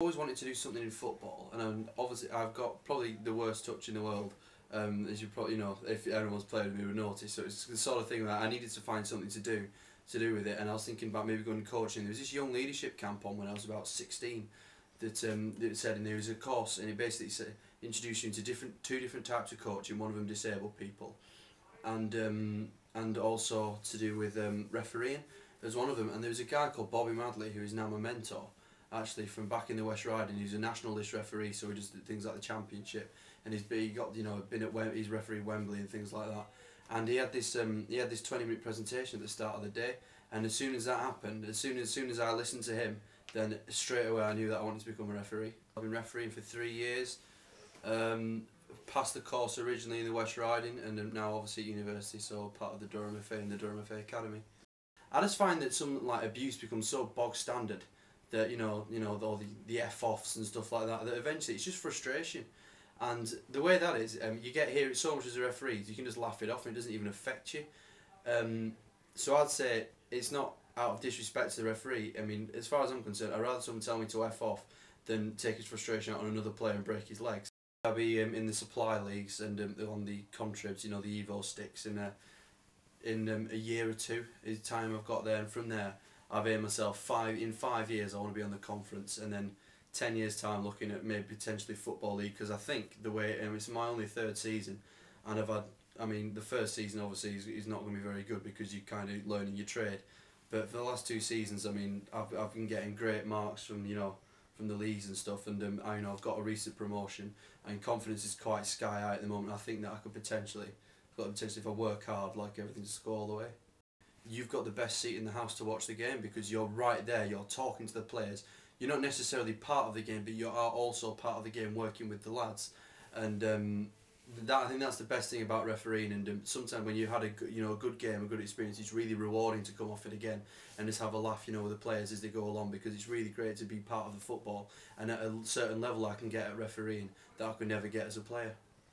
Always wanted to do something in football, and obviously I've got probably the worst touch in the world, as you probably know, if everyone's played with me would notice. So it's the sort of thing that I needed to find something to do with it, and I was thinking about maybe going coaching. There was this young leadership camp on when I was about 16 that it said, and there was a course, and it basically said, introduced you into two different types of coaching. One of them disabled people, and also to do with refereeing. There's one of them, and there was a guy called Bobby Madley who is now my mentor. Actually, from back in the West Riding, he's a national list referee, so he does things like the Championship, and he's got been at he's refereed Wembley and things like that. And he had this 20-minute presentation at the start of the day, and as soon as that happened, as soon as I listened to him, then straight away I knew that I wanted to become a referee. I've been refereeing for 3 years, passed the course originally in the West Riding, and I'm now obviously at university, so part of the Durham FA and the Durham FA Academy. I just find that some abuse becomes so bog standard that all the F-offs and stuff like that, that eventually it's just frustration. And the way that is, you get here so much as a referee, you can just laugh it off and it doesn't even affect you. So I'd say it's not out of disrespect to the referee. I mean, as far as I'm concerned, I'd rather someone tell me to F off than take his frustration out on another player and break his legs. I'll be in the supply leagues and on the contribs, the Evo sticks, in a year or two is the time I've got there, and from there I've aimed myself in 5 years I want to be on the conference, and then 10 years time looking at maybe potentially football league, because I think the way it's my only 3rd season, and the first season obviously is not going to be very good because you're kind of learning your trade, but for the last 2 seasons I've been getting great marks from the leagues and stuff, and I've got a recent promotion, and confidence is quite sky high at the moment. I think that I could potentially if I work hard, like everything, to go all the way. You've got the best seat in the house to watch the game because you're right there, you're talking to the players. You're not necessarily part of the game, but you are also part of the game working with the lads. And I think that's the best thing about refereeing, and sometimes when you had a good game, a good experience, it's really rewarding to come off it again and just have a laugh with the players as they go along, because it's really great to be part of the football, and at a certain level I can get at refereeing that I could never get as a player.